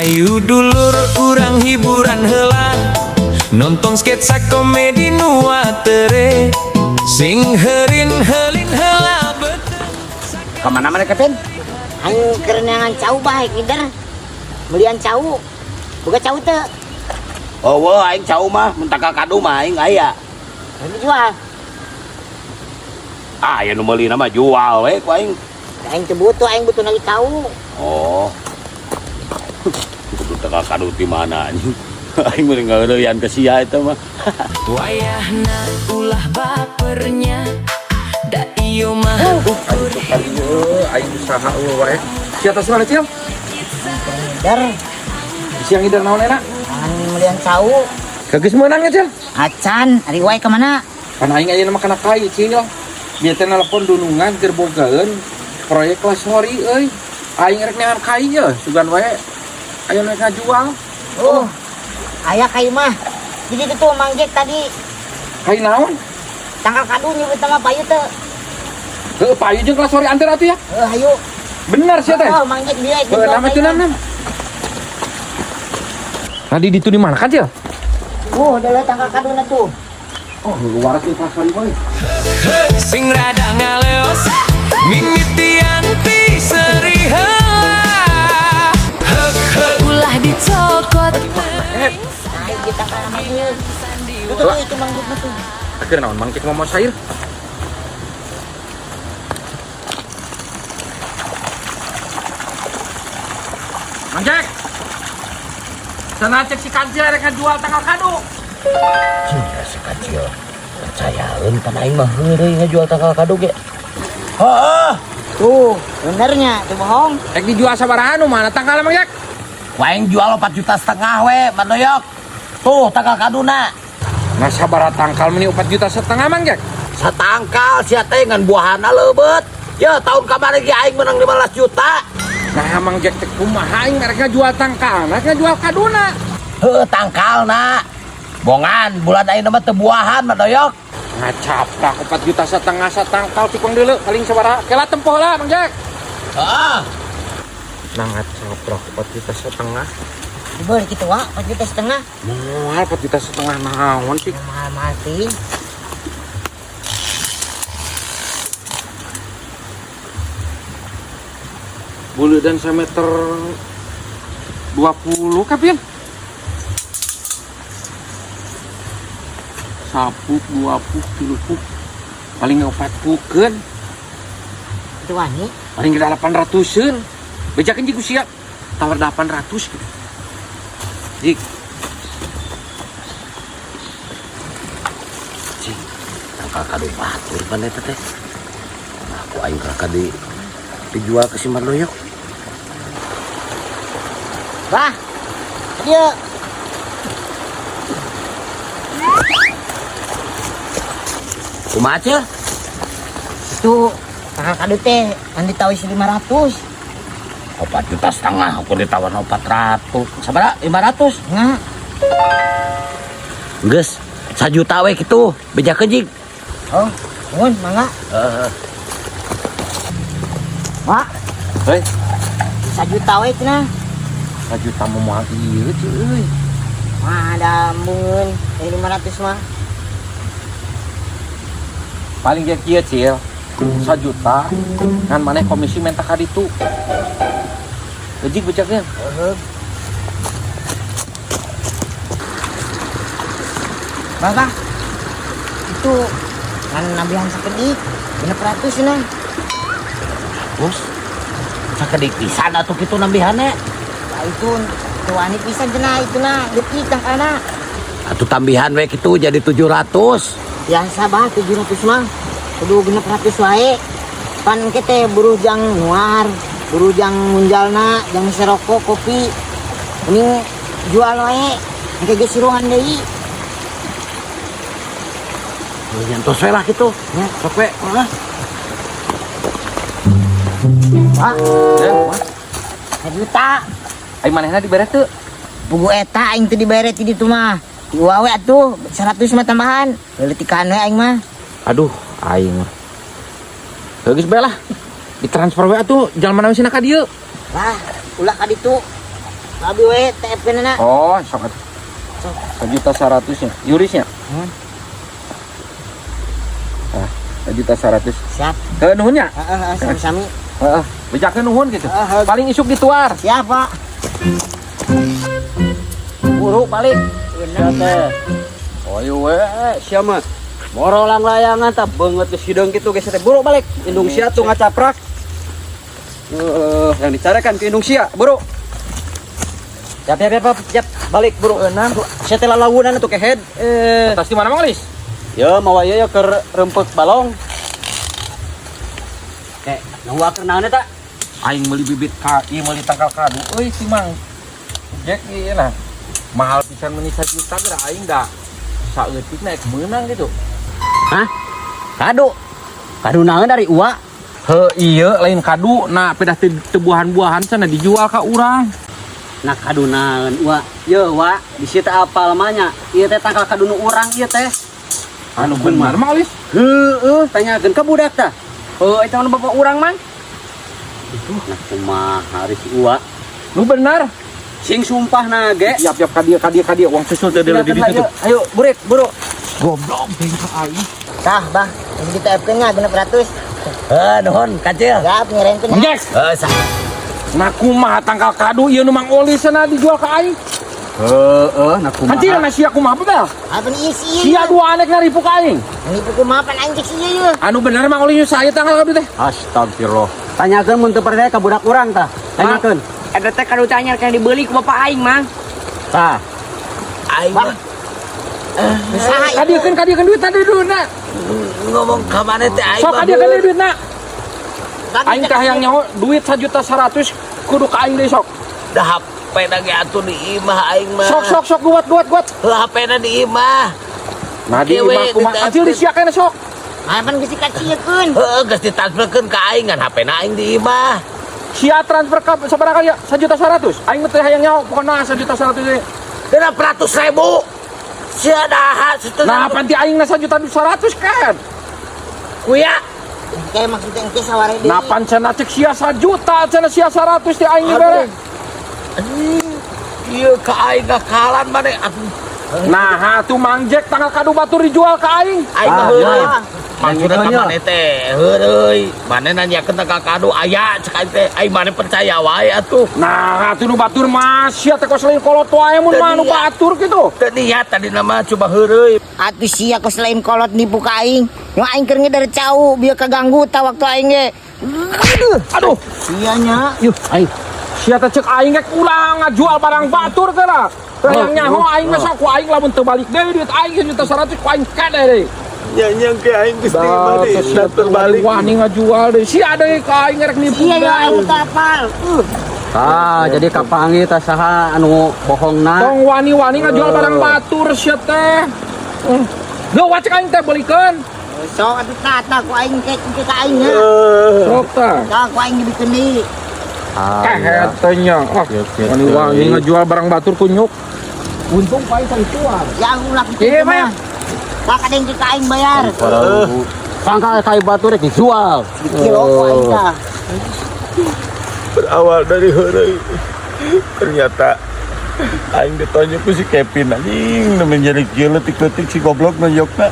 Hayu dulur urang hiburan heula nonton sketsa komedi nu atere sing heurin heulin heula beuteung. Kemana mereka Pin? Aing kerenangan cau baik kider. Belian cau. Boga cau teu. Oh, wah, aing cau mah mun taka kadu mah aing aya. Aing jual. Ah, ya nu meuli mah jual we ku aing. Aing teu butuh, aing butuh lagi cau. Oh. Kudu taka kadu di mana anjing. Aing meureun ngeureuyan ke sia eta mah. Wayahna ulah bapernya da ieu mah ukur aing usaha wae. Si atas mana, Cil? Kider, Siang hider naon enak? aing belian cau. Geus meunang ya, Cil? Acan, ari wae ka mana? Kan aing aya mah kana kai, Cil. Dia teh nelpon dunungan keur bogaeun proyek lah sorry euy. Aing rek neangan kai ye, sugan wae. Aya nu ngajual. Oh. Aya kai mah. Jadi itu tuh manggek tadi Kai naon? tangkal kadu nyebut nama payu teu. Heuh, payu jeung kelas sorry antar atuh ya. Hayu. Bener sia teh. Oh, manggek dia itu. Nama teu nam. Tadi ditu di mana kan, Cil? Oh, udah tangkal kaduna tuh. Oh, waras ieu kelas sorry boy. sing rada ngaleos mimitian ti seuri heula ulah dicokot Aing kita ka namanya. Tuh itu manggekna tuh. Akhirnya naon mangkik ngomong sair. Mangkik. Sana cek si kancil rek jual tanggal kado. Cinta si kecil. Percayaeun kan aing mah heureuy ngajual tanggal kado ge. Heeh. Tuh, benernya, tuh bohong. Rek dijual sabaraha nu mana tanggal mangkik? Waing jual 4,5 juta we, Mandoyok. Tuh tanggal kaduna. Nah sabaraha tangkal meni 4,5 juta mangkik? Satangkal sia teh ngan buahana leubeut. Ya tahun kamari ge aing menang 15 juta. Nah mangkik teh kumaha aing rek ngajual tangkal, rek ngajual kaduna. Heuh tangkalna. Bongan bulan ayeuna mah teu buahan Mandoyok. Ngacaprak 4,5 juta satangkal tikung deuleu paling sabaraha? Kela tempoh lah mangkik. Heeh. Nah ngacaprak 4,5 juta. Dibeur kitu wa, 4,5 juta. Moal 4,5 juta naon sih? Mahal mati. Bulu dan semeter 20 kapin. Sapuk 20 kilupuk paling 40 kan Itu wani. paling kita 800an bejakan jiku siap tawar 800 gitu jik Cing, tangkal kado batur kan eta teh. Nah, aku aing kakak dijual ke si Mandoyok. Bah. Dia Kumaha Cil? itu tangkal kadu teh andi tawis 500. 4,5 juta aku ditawar 400. Sabaraha? 500. Nah, Geus 1 juta we kitu. Bejakeun jig. oh, mun mangga. Heeh. Wah, hei 1 juta we cenah. 1 juta mau moal ieu cuy Mah ada mun 500 mah. paling dia kieu Cil 1 juta ngan maneh komisi menta ka ditu jik bejaknya Bah. Itu kan nabihan sakedik. 600 cenah. Bos. Sakedik pisan atuh kitu nambihanna. Nah, itu wani pisan cenah itu na leutik tangkalna. Atuh tambihan we kitu jadi 700. Biasa bah 700 mah. Kudu 600 wae. Pan kita burujang nuar, burujang munjalna, jang serokok, kopi. Ini jual wae. Engke geus siruhan deui. Nyentos we lah kitu. Ya, sok we ah. Wah, ya 1 juta. ai manehna diberes teu Pugu eta aing teu dibere ti ditu mah. Ti wae atuh 100 mah tambahan. Leulitikan we aing mah. aduh aing mah geus bae lah ditransfer we atuh jalan mana sih ka dieu Lah, ulah ka ditu. Abi we TF na. Oh, sok atuh. 1.100.000-nya. Yurisnya. Ah, 1.100.000. Siap. Nuhunnya. Sami-sami. Heeh, bejakeun nuhun gitu. Heeh. Paling isuk dituar. Siap, Pak. Buru balik. Bener. Oh iya we, siapa? Morolang layangan tak banget di sidang gitu guys. Buru balik. Indung sia tuh ngacaprak. Yang dicarikan ke Indung sia, buru. Siap. Balik buru. Saya telah lawunan tuh ke head. Atas di mana Mang Lis? Ya mau ya ke rempek balong. Nunggu naonnya tak? Aing meuli bibit KI, meuli tangkal kadu. Euy si Mang. Jack ieu lah. Mahal pisan meuni 1 juta geura aing da saeutik naik menang gitu. Hah? Kado? Kado naon dari uwa? Iya lain kadu, nah pedah tebuhan-buahan sana dijual ka urang. Nah kado naon uwa? Ye uwa, di situ apa lamanya? Ieu teh tangkal kado nu urang ieu teh. Anu bener Mang Lis. Tanyakeun ka budak tah. Eta mah bapak urang mang. Nah kumaha ari si uwa? Nu bener. Sing sumpah nage. Siap kadia uang susul teh di ditu. Ayo burik buru. Goblok teh ka aing. Tah, Bah. Ini di TF nya 600. Nuhun kacil. Siap ngirenkeun. Yes. Nah kumaha tangkal kadu ieu nu Mang Oli sana dijual ka aing. Nah kumaha. Hancil na sia kumaha bel? Apa nih isi? Sia dua anek ngaripu ka aing. Ini pukul mapan anjing sih ya. Anu bener Mang Oli saya tanggal kadu teh. Astagfirullah. Tanyakeun mun teu percaya ka budak urang tah. Tanyakeun. Ada teh kado tanya yang dibeli ke bapak aing mang. Tah. Aing mah. Kadiekeun duit tadi dulu Ngomong ka mana teh aing. sok kadiekeun duit na. Aing teh hayang nyaho duit 1.100.000 kudu ka aing deui sok. Dah HP na ge atuh di imah aing mah. Sok guat. HP na di imah. Nah di imah kumaha acil disiakeun sok. Mapan geus dikaciekeun. Heeh, geus ditransferkeun ka aing kan HP na aing di imah. Sia transfer ka sabaraha ya 1.100.000. Aing teh hayang nyaho pokona 1.100.000. Genep 100.000. Sia daha Nah panti aing na 1.100.000 kan. kuya. Kayak maksudnya engke saware deui. Nah pancena cek sia 1 juta, cenah sia 100 teh aing dibere. Ieu ka aing gakalan mane atuh. Nah atuh Mang Jack tanggal kadu batur dijual ka aing. Aing mah heureuy. ya. Maksudna ka mane teh heureuy. Mane nanyakeun tanggal kado aya cek aing teh. Aing mane percaya wae atuh. Nah atuh nu batur mah sia teh kos lain kolot wae mun mah nu batur kitu. Teu niat tadi nama coba heureuy. Atuh sia kos lain kolot nipu ka aing. Nu aing keur ngeder cau bieu kaganggu ta waktu aing ge. Aduh, Sia nya. Yuh, ayo. sia teh cek aing ge ulah ngajual barang batur teh lah. Hayang nyaho aing mah sok ku aing lamun teu balik deui duit aing 1.100.000 ku aing kade deui. Nyanyang ke aing geus terima deui, da terbalik. Wani ngajual deui. Sia deui ka aing rek nipu. Sia ya aing teu apal. Jadi kapangi tah saha anu bohongna. Tong wani-wani ngajual barang batur sia teh. Geuwat cek aing teh balikeun. Sok atuh kata ku aing ke ka aing nya. Sok tah. Sok ku aing dibikeun deui. Kehetenya. Wani-wani ngajual barang batur kunyuk. Untung paling santuan. Ya ulah Iya, kitu mah. Tak ada yang ke aing bayar. Sangka kayu batu rek dijual. Kilo ku aing tah. Berawal dari heureuy. Ternyata aing ditonjok ku si Kevin anjing menjadi kieu leutik-leutik si goblok nonjokna.